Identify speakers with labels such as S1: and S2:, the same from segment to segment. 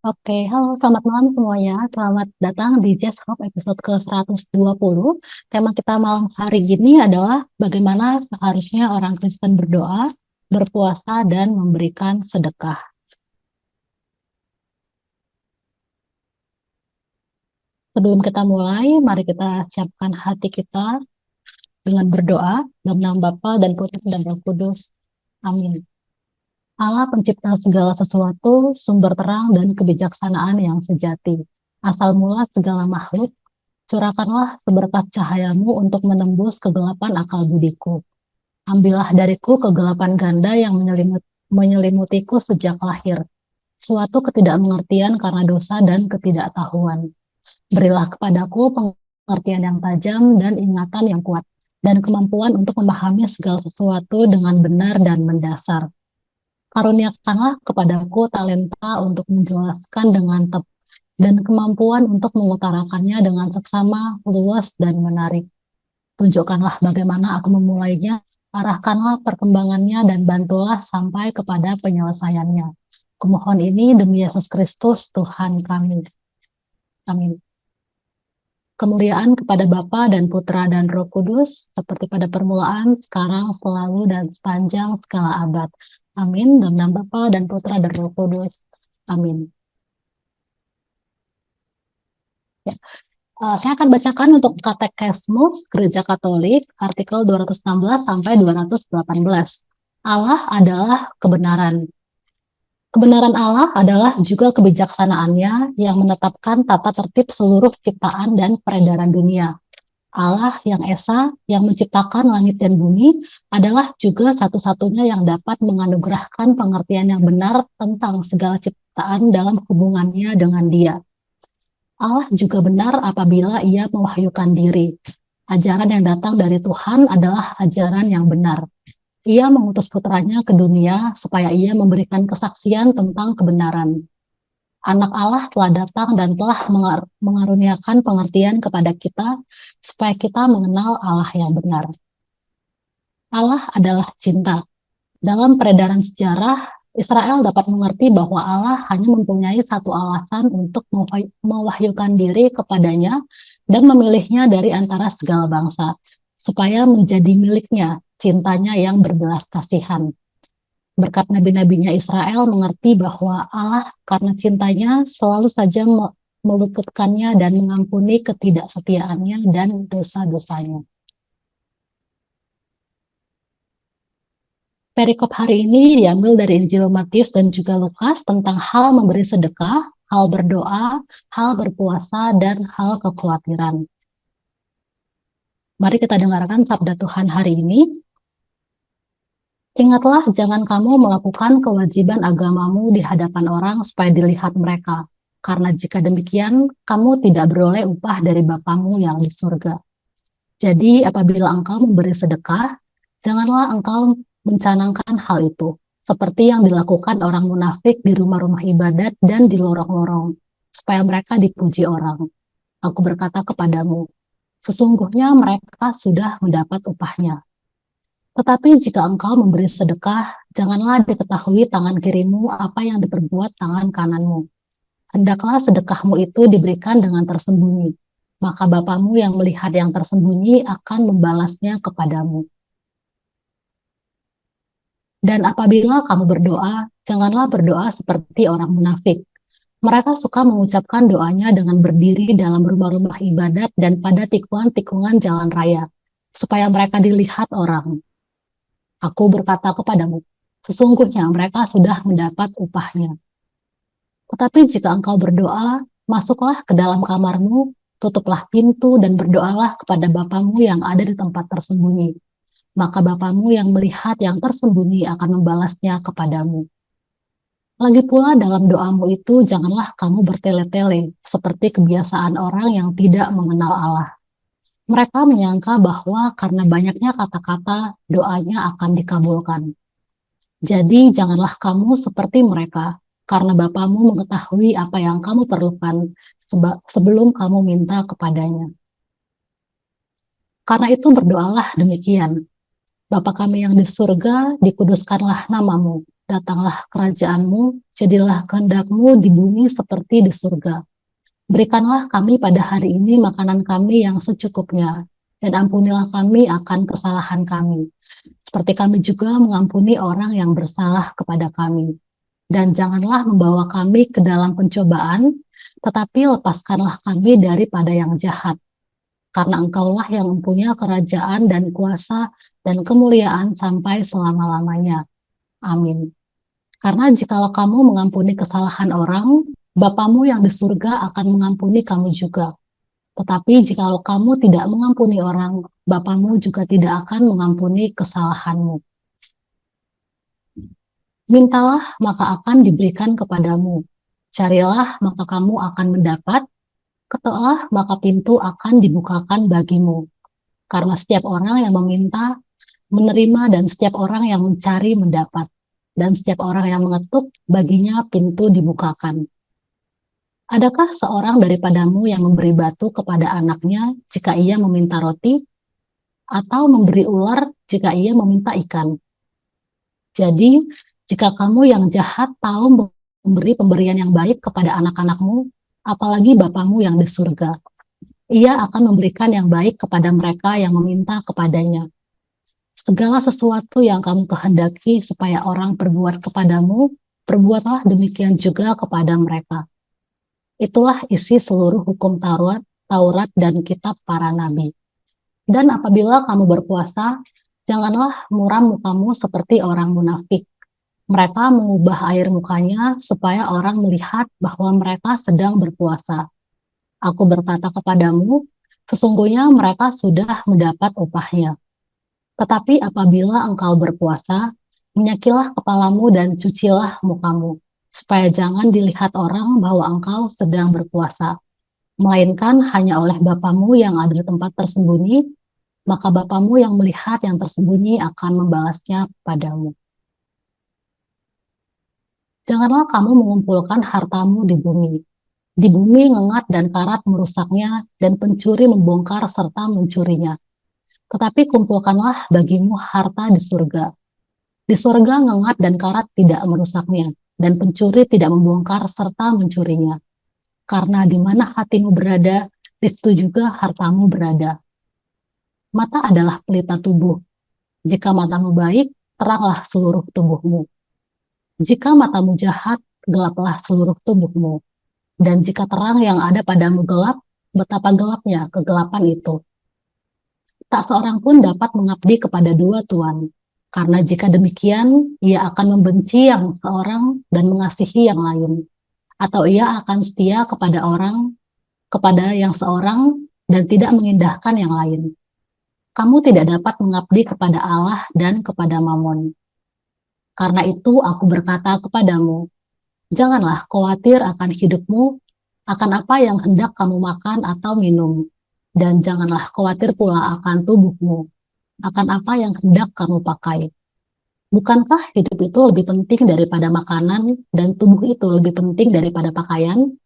S1: Oke, halo, selamat malam semuanya. Selamat datang di Jazz Hop episode ke-120. Tema kita malam hari ini adalah bagaimana seharusnya orang Kristen berdoa, berpuasa, dan memberikan sedekah. Sebelum kita mulai, mari kita siapkan hati kita dengan berdoa dalam nama Bapa dan Putra dan Roh Kudus. Amin. Allah pencipta segala sesuatu, sumber terang dan kebijaksanaan yang sejati. Asal mula segala makhluk, curahkanlah seberkas cahayamu untuk menembus kegelapan akal budiku. Ambillah dariku kegelapan ganda yang menyelimutiku sejak lahir, suatu ketidakmengertian karena dosa dan ketidaktahuan. Berilah kepadaku pengertian yang tajam dan ingatan yang kuat, dan kemampuan untuk memahami segala sesuatu dengan benar dan mendasar. Karuniakanlah kepadaku talenta untuk menjelaskan dengan tepat dan kemampuan untuk mengutarakannya dengan seksama, luas, dan menarik. Tunjukkanlah bagaimana aku memulainya, arahkanlah perkembangannya, dan bantulah sampai kepada penyelesaiannya. Kumohon ini demi Yesus Kristus, Tuhan kami. Amin. Kemuliaan kepada Bapa dan Putra dan Roh Kudus, seperti pada permulaan, sekarang, selalu, dan sepanjang segala abad. Amin. Dalam nama Bapa dan Putra dan Roh Kudus. Amin. Ya. Saya akan bacakan untuk Katekismus Gereja Katolik, artikel 216 sampai 218. Allah adalah kebenaran. Kebenaran Allah adalah juga kebijaksanaannya yang menetapkan tata tertib seluruh ciptaan dan peredaran dunia. Allah yang Esa, yang menciptakan langit dan bumi, adalah juga satu-satunya yang dapat menganugerahkan pengertian yang benar tentang segala ciptaan dalam hubungannya dengan Dia. Allah juga benar apabila Ia mewahyukan diri. Ajaran yang datang dari Tuhan adalah ajaran yang benar. Ia mengutus putranya ke dunia supaya ia memberikan kesaksian tentang kebenaran. Anak Allah telah datang dan telah mengaruniakan pengertian kepada kita supaya kita mengenal Allah yang benar. Allah adalah cinta. Dalam peredaran sejarah, Israel dapat mengerti bahwa Allah hanya mempunyai satu alasan untuk mewahyukan diri kepadanya dan memilihnya dari antara segala bangsa, supaya menjadi miliknya, cintanya yang berbelas kasihan. Berkat nabi-nabinya Israel mengerti bahwa Allah karena cintanya selalu saja meluputkannya dan mengampuni ketidaksetiaannya dan dosa-dosanya. Perikop hari ini diambil dari Injil Matius dan juga Lukas tentang hal memberi sedekah, hal berdoa, hal berpuasa, dan hal kekhawatiran. Mari kita dengarkan sabda Tuhan hari ini. Ingatlah, jangan kamu melakukan kewajiban agamamu di hadapan orang supaya dilihat mereka. Karena jika demikian, kamu tidak beroleh upah dari Bapamu yang di surga. Jadi, apabila engkau memberi sedekah, janganlah engkau mencanangkan hal itu, seperti yang dilakukan orang munafik di rumah-rumah ibadat dan di lorong-lorong, supaya mereka dipuji orang. Aku berkata kepadamu, sesungguhnya mereka sudah mendapat upahnya. Tetapi jika engkau memberi sedekah, janganlah diketahui tangan kirimu apa yang diperbuat tangan kananmu. Hendaklah sedekahmu itu diberikan dengan tersembunyi, maka Bapamu yang melihat yang tersembunyi akan membalasnya kepadamu. Dan apabila kamu berdoa, janganlah berdoa seperti orang munafik. Mereka suka mengucapkan doanya dengan berdiri dalam rumah-rumah ibadat dan pada tikungan-tikungan jalan raya, supaya mereka dilihat orang. Aku berkata kepadamu, sesungguhnya mereka sudah mendapat upahnya. Tetapi jika engkau berdoa, masuklah ke dalam kamarmu, tutuplah pintu dan berdoalah kepada Bapamu yang ada di tempat tersembunyi. Maka Bapamu yang melihat yang tersembunyi akan membalasnya kepadamu. Lagi pula dalam doamu itu janganlah kamu bertele-tele seperti kebiasaan orang yang tidak mengenal Allah. Mereka menyangka bahwa karena banyaknya kata-kata doanya akan dikabulkan. Jadi janganlah kamu seperti mereka, karena Bapamu mengetahui apa yang kamu perlukan sebelum kamu minta kepadanya. Karena itu berdoalah demikian. Bapa kami yang di surga, dikuduskanlah namamu. datanglah kerajaanmu, jadilah kehendak-mu di bumi seperti di surga. Berikanlah kami pada hari ini makanan kami yang secukupnya, dan ampunilah kami akan kesalahan kami, seperti kami juga mengampuni orang yang bersalah kepada kami. Dan janganlah membawa kami ke dalam pencobaan, tetapi lepaskanlah kami daripada yang jahat. Karena Engkaulah yang mempunyai kerajaan dan kuasa dan kemuliaan sampai selama-lamanya. Amin. Karena jikalau kamu mengampuni kesalahan orang, Bapamu yang di surga akan mengampuni kamu juga. Tetapi jikalau kamu tidak mengampuni orang, Bapamu juga tidak akan mengampuni kesalahanmu. Mintalah, maka akan diberikan kepadamu. Carilah, maka kamu akan mendapat. Ketuklah, maka pintu akan dibukakan bagimu. Karena setiap orang yang meminta, menerima, dan setiap orang yang mencari, mendapat. Dan setiap orang yang mengetuk, baginya pintu dibukakan. Adakah seorang daripadamu yang memberi batu kepada anaknya jika ia meminta roti, atau memberi ular jika ia meminta ikan? Jadi, jika kamu yang jahat tahu memberi pemberian yang baik kepada anak-anakmu, apalagi Bapamu yang di surga, ia akan memberikan yang baik kepada mereka yang meminta kepadanya. Segala sesuatu yang kamu kehendaki supaya orang perbuat kepadamu, perbuatlah demikian juga kepada mereka. Itulah isi seluruh hukum Taurat dan kitab para nabi. Dan apabila kamu berpuasa, janganlah muram mukamu seperti orang munafik. Mereka mengubah air mukanya supaya orang melihat bahwa mereka sedang berpuasa. Aku berkata kepadamu, sesungguhnya mereka sudah mendapat upahnya. Tetapi apabila engkau berpuasa, minyakilah kepalamu dan cucilah mukamu, supaya jangan dilihat orang bahwa engkau sedang berpuasa, melainkan hanya oleh Bapamu yang ada di tempat tersembunyi, maka Bapamu yang melihat yang tersembunyi akan membalasnya padamu. Janganlah kamu mengumpulkan hartamu di bumi. Di bumi ngengat dan karat merusaknya, dan pencuri membongkar serta mencurinya. Tetapi kumpulkanlah bagimu harta di surga. Di surga ngengat dan karat tidak merusaknya, dan pencuri tidak membongkar serta mencurinya. Karena di mana hatimu berada, di situ juga hartamu berada. Mata adalah pelita tubuh. Jika matamu baik, teranglah seluruh tubuhmu. Jika matamu jahat, gelaplah seluruh tubuhmu. Dan jika terang yang ada padamu gelap, betapa gelapnya kegelapan itu. Tak seorang pun dapat mengabdi kepada dua tuan, karena jika demikian, ia akan membenci yang seorang dan mengasihi yang lain, atau ia akan setia kepada yang seorang dan tidak mengindahkan yang lain. Kamu tidak dapat mengabdi kepada Allah dan kepada Mamon. Karena itu aku berkata kepadamu, janganlah khawatir akan hidupmu, akan apa yang hendak kamu makan atau minum, dan janganlah khawatir pula akan tubuhmu, akan apa yang hendak kamu pakai. Bukankah hidup itu lebih penting daripada makanan, dan tubuh itu lebih penting daripada pakaian?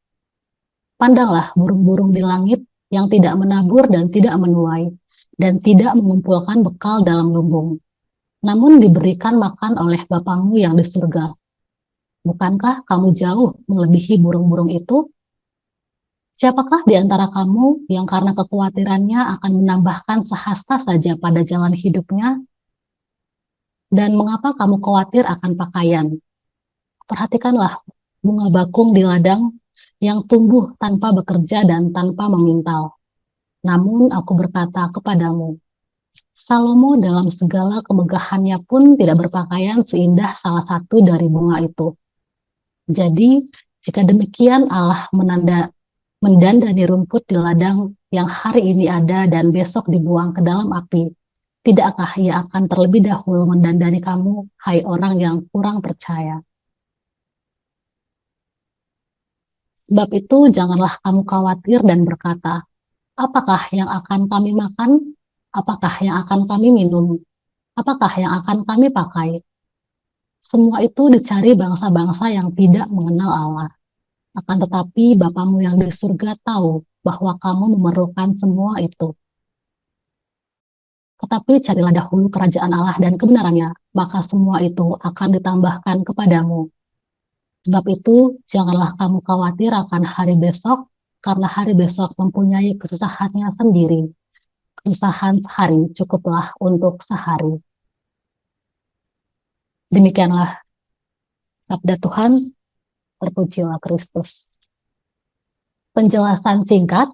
S1: Pandanglah burung-burung di langit yang tidak menabur dan tidak menuai, dan tidak mengumpulkan bekal dalam lumbung, namun diberikan makan oleh Bapamu yang di surga. Bukankah kamu jauh melebihi burung-burung itu? Siapakah di antara kamu yang karena kekhawatirannya akan menambahkan sehasta saja pada jalan hidupnya? Dan mengapa kamu khawatir akan pakaian? Perhatikanlah bunga bakung di ladang yang tumbuh tanpa bekerja dan tanpa memintal. Namun aku berkata kepadamu, Salomo dalam segala kemegahannya pun tidak berpakaian seindah salah satu dari bunga itu. Jadi, jika demikian Allah mendandani rumput di ladang yang hari ini ada dan besok dibuang ke dalam api, tidakkah ia akan terlebih dahulu mendandani kamu, hai orang yang kurang percaya? Sebab itu janganlah kamu khawatir dan berkata, apakah yang akan kami makan? Apakah yang akan kami minum? Apakah yang akan kami pakai? Semua itu dicari bangsa-bangsa yang tidak mengenal Allah. Akan tetapi Bapamu yang di surga tahu bahwa kamu memerlukan semua itu. Tetapi carilah dahulu kerajaan Allah dan kebenarannya, maka semua itu akan ditambahkan kepadamu. Sebab itu, janganlah kamu khawatir akan hari besok, karena hari besok mempunyai kesusahannya sendiri. Kesusahan sehari cukuplah untuk sehari. Demikianlah sabda Tuhan, terpujilah Kristus. Penjelasan singkat,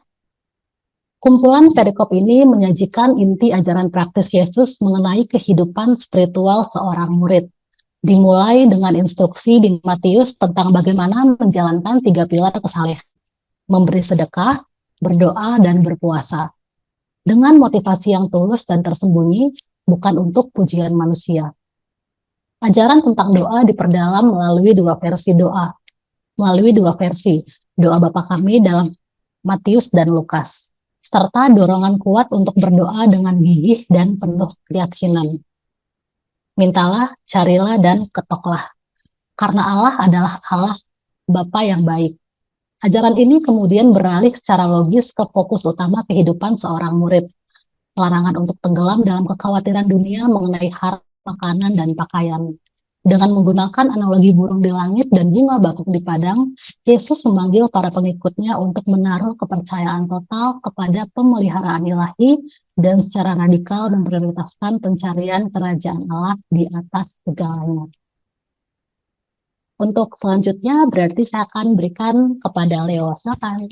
S1: kumpulan perikop ini menyajikan inti ajaran praktis Yesus mengenai kehidupan spiritual seorang murid. Dimulai dengan instruksi di Matius tentang bagaimana menjalankan 3 pilar kesalehan, memberi sedekah, berdoa, dan berpuasa. Dengan motivasi yang tulus dan tersembunyi, bukan untuk pujian manusia. Ajaran tentang doa diperdalam melalui dua versi, doa Bapa Kami dalam Matius dan Lukas, serta dorongan kuat untuk berdoa dengan gigih dan penuh keyakinan. Mintalah, carilah, dan ketoklah. Karena Allah adalah Allah Bapa yang baik. Ajaran ini kemudian beralih secara logis ke fokus utama kehidupan seorang murid. Larangan untuk tenggelam dalam kekhawatiran dunia mengenai harta, makanan, dan pakaian. Dengan menggunakan analogi burung di langit dan bunga bakung di padang, Yesus memanggil para pengikutnya untuk menaruh kepercayaan total kepada pemeliharaan ilahi dan secara radikal memprioritaskan pencarian kerajaan Allah di atas segalanya. Untuk selanjutnya berarti saya akan berikan kepada Leo. Silakan.